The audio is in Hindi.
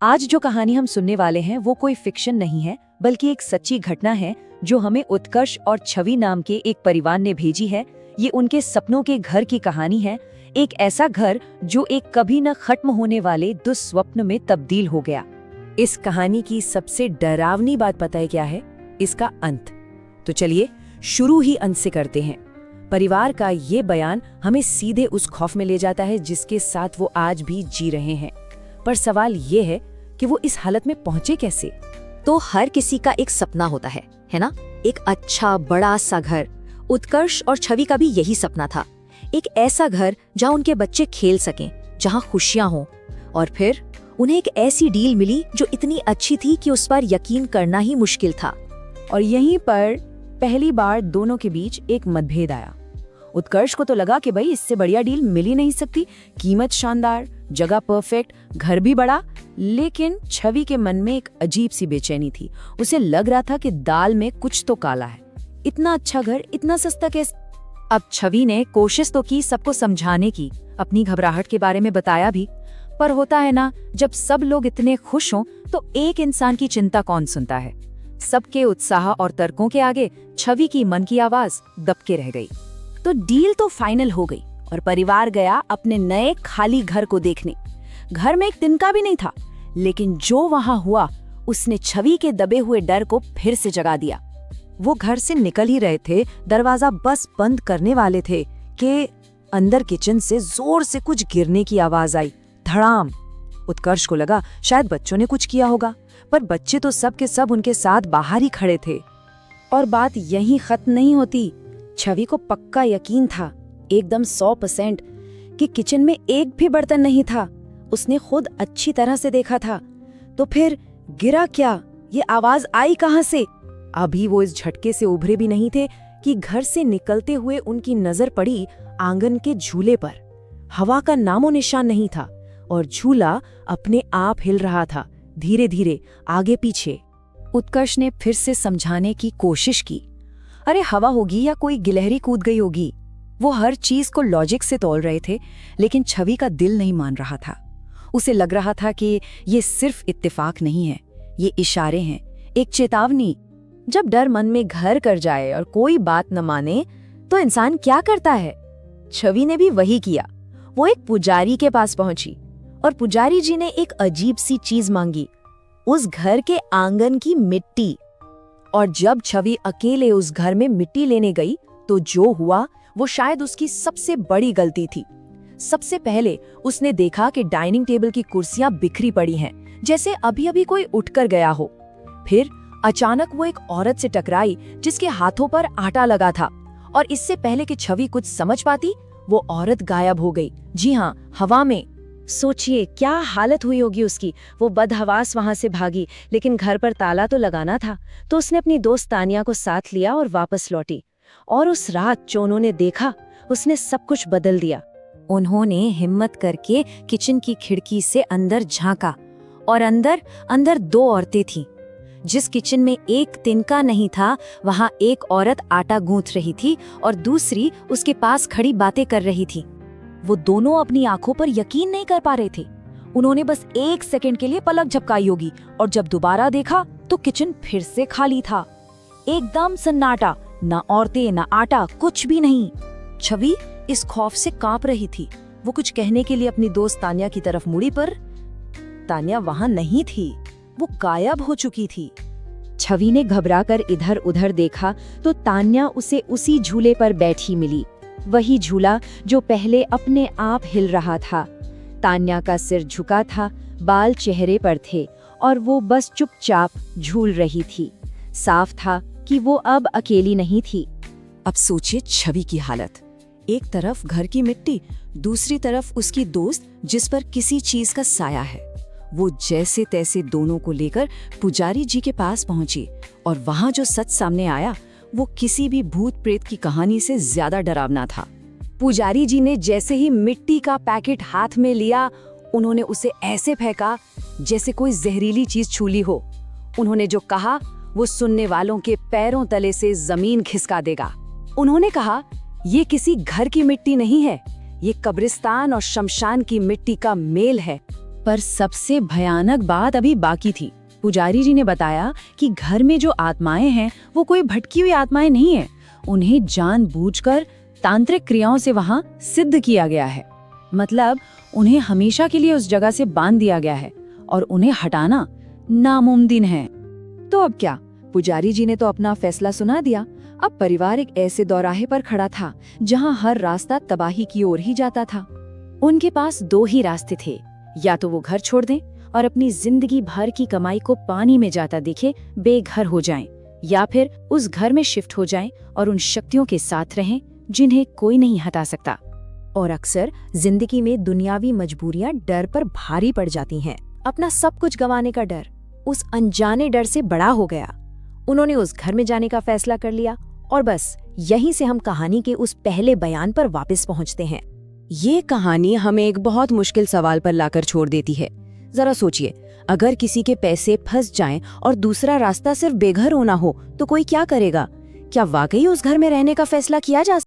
आज जो कहानी हम सुनने वाले हैं वो कोई फिक्शन नहीं है, बल्कि एक सच्ची घटना है जो हमें उत्कर्ष और छवि नाम के एक परिवार ने भेजी है। ये उनके सपनों के घर की कहानी है, एक ऐसा घर जो एक कभी न खत्म होने वाले दुस्वप्न में तब्दील हो गया। इस कहानी की सबसे डरावनी बात पता है क्या है? इसका अंत। तो चलिए शुरू ही अंत से करते हैं। परिवार का ये बयान हमें सीधे उस खौफ में ले जाता है जिसके साथ वो आज भी जी रहे हैं। पर सवाल ये है कि वो इस हालत में पहुंचे कैसे? तो हर किसी का एक सपना होता है ना? एक अच्छा बड़ा सा घर। उत्कर्ष और छवि का भी यही सपना था, एक ऐसा घर जहाँ उनके बच्चे खेल सकें, जहाँ खुशियां हों। और फिर उन्हें एक ऐसी डील मिली जो इतनी अच्छी थी कि उस पर यकीन करना ही मुश्किल था। और यहीं पर पहली बार दोनों के बीच एक मतभेद आया। उत्कर्ष को तो लगा कि भाई इससे बढ़िया डील मिल ही नहीं सकती, कीमत शानदार, जगह परफेक्ट, घर भी बड़ा। लेकिन छवि के मन में एक अजीब सी बेचैनी थी। उसे लग रहा था कि दाल में कुछ तो काला है। इतना अच्छा घर इतना सस्ता कैसे? अब छवि ने कोशिश तो की सबको समझाने की, अपनी घबराहट के बारे में बताया भी, पर होता है ना, जब सब लोग इतने खुश हों तो एक इंसान की चिंता कौन सुनता है। सबके उत्साह और तर्कों के आगे छवि की मन की आवाज दबके रह गई। तो डील तो फाइनल हो गई और परिवार गया अपने नए खाली घर को देखने। घर में एक तिनका भी नहीं था, लेकिन जो वहां हुआ उसने छवि के दबे हुए डर को फिर से जगा दिया। वो घर से निकल ही रहे थे, दरवाजा बस बंद करने वाले थे कि अंदर किचन से जोर से कुछ गिरने की आवाज आई, धड़ाम। उत्कर्ष को लगा शायद बच्चों ने कुछ किया होगा, पर बच्चे तो सब के सब उनके साथ बाहर ही खड़े थे। और बात यहीं खत्म नहीं होती। छवि को पक्का यकीन था, एकदम 100%, कि किचन में एक भी बर्तन नहीं था। उसने खुद अच्छी तरह से देखा था। तो फिर गिरा क्या? ये आवाज आई कहां से? अभी वो इस झटके से उभरे भी नहीं थे कि घर से निकलते हुए उनकी नजर पड़ी आंगन के झूले पर। हवा का नामो निशान नहीं था और झूला अपने आप हिल रहा था, धीरे धीरे आगे पीछे। उत्कर्ष ने फिर से समझाने की कोशिश की, अरे हवा होगी या कोई गिलहरी कूद गई होगी। वो हर चीज को लॉजिक से तौल रहे थे, लेकिन छवि का दिल नहीं मान रहा था। उसे लग रहा था कि ये सिर्फ इत्तेफाक नहीं है, ये इशारे हैं, एक चेतावनी। जब डर मन में घर कर जाए और कोई बात न माने तो इंसान क्या करता है? छवि ने भी वही किया। वो एक पुजारी के पास पहुंची और पुजारी जी ने एक अजीब सी चीज मांगी, उस घर के आंगन की मिट्टी। और जब छवि अकेले उस घर में मिट्टी लेने गई तो जो हुआ वो शायद उसकी सबसे बड़ी गलती थी। सबसे पहले उसने देखा कि डाइनिंग टेबल की कुर्सियां बिखरी पड़ी हैं, जैसे अभी अभी कोई उठकर गया हो। फिर अचानक वो एक औरत से टकराई जिसके हाथों पर आटा लगा था, और इससे पहले कि छवि कुछ समझ पाती वो औरत गायब हो गई। जी हाँ, हवा में। सोचिए क्या हालत हुई होगी उसकी। वो बदहवास वहां से भागी, लेकिन घर पर ताला तो लगाना था। तो उसने अपनी दोस्त तानिया को साथ लिया और वापस लौटी। और उस रात जो उन्होंने देखा उसने सब कुछ बदल दिया। उन्होंने हिम्मत करके किचन की खिड़की से अंदर झांका और अंदर अंदर 2 औरतें थीं। जिस किचन में एक तिनका नहीं था, वहां एक औरत आटा गूंथ रही थी और दूसरी उसके पास खड़ी बातें कर रही थी। वो दोनों अपनी आंखों पर यकीन नहीं कर पा रहे थे। उन्होंने बस 1 सेकंड के लिए पलक झपकाई होगी और जब दोबारा देखा तो किचन फिर से खाली था। एकदम सन्नाटा, ना औरतें ना आटा, कुछ भी नहीं। छवि इस खौफ से कांप रही थी। वो कुछ कहने के लिए अपनी दोस्त तानिया की तरफ मुड़ी, पर तानिया वहां नहीं थी, वो गायब हो चुकी थी। छवि ने घबराकर इधर उधर देखा तो तान्या उसे उसी झूले पर बैठी मिली, वही झूला जो पहले अपने आप हिल रहा था। तान्या का सिर झुका था, बाल चेहरे पर थे और वो बस चुपचाप झूल रही थी। साफ था कि वो अब अकेली नहीं थी। अब सोचिए छवि की हालत, एक तरफ घर की मिट्टी, दूसरी तरफ उसकी दोस्त जिस पर किसी चीज का साया है। वो जैसे तैसे दोनों को लेकर पुजारी जी के पास पहुंची और वहां जो सच सामने आया वो किसी भी भूत प्रेत की कहानी से ज्यादा डरावना था। पुजारी जी ने जैसे ही मिट्टी का पैकेट हाथ में लिया, उन्होंने उसे ऐसे फेंका जैसे कोई जहरीली चीज छू ली हो। उन्होंने जो कहा वो सुनने वालों के पैरों तले से जमीन खिसका देगा। उन्होंने कहा, ये किसी घर की मिट्टी नहीं है, ये कब्रिस्तान और शमशान की मिट्टी का मेल है। पर सबसे भयानक बात अभी बाकी थी। पुजारी जी ने बताया कि घर में जो आत्माएं हैं वो कोई भटकी हुई आत्माएं नहीं है, उन्हें जानबूझकर तांत्रिक क्रियाओं से वहां सिद्ध किया गया है। मतलब उन्हें हमेशा के लिए उस जगह से बांध दिया गया है और उन्हें हटाना नामुमकिन है। तो अब क्या? पुजारी जी ने तो अपना फैसला सुना दिया। अब परिवार एक ऐसे दौराहे पर खड़ा था जहां हर रास्ता तबाही की ओर ही जाता था। उनके पास दो ही रास्ते थे, या तो वो घर छोड़ दें और अपनी जिंदगी भर की कमाई को पानी में जाता देखे बेघर हो जाएं, या फिर उस घर में शिफ्ट हो जाएं और उन शक्तियों के साथ रहें जिन्हें कोई नहीं हटा सकता। और अक्सर जिंदगी में दुनियावी मजबूरियां डर पर भारी पड़ जाती हैं। अपना सब कुछ गंवाने का डर उस अनजाने डर से बड़ा हो गया। उन्होंने उस घर में जाने का फैसला कर लिया और बस यहीं से हम कहानी के उस पहले बयान पर वापस पहुंचते हैं। ये कहानी हमें एक बहुत मुश्किल सवाल पर लाकर छोड़ देती है। जरा सोचिए, अगर किसी के पैसे फंस जाएं और दूसरा रास्ता सिर्फ बेघर होना हो तो कोई क्या करेगा? क्या वाकई उस घर में रहने का फैसला किया जा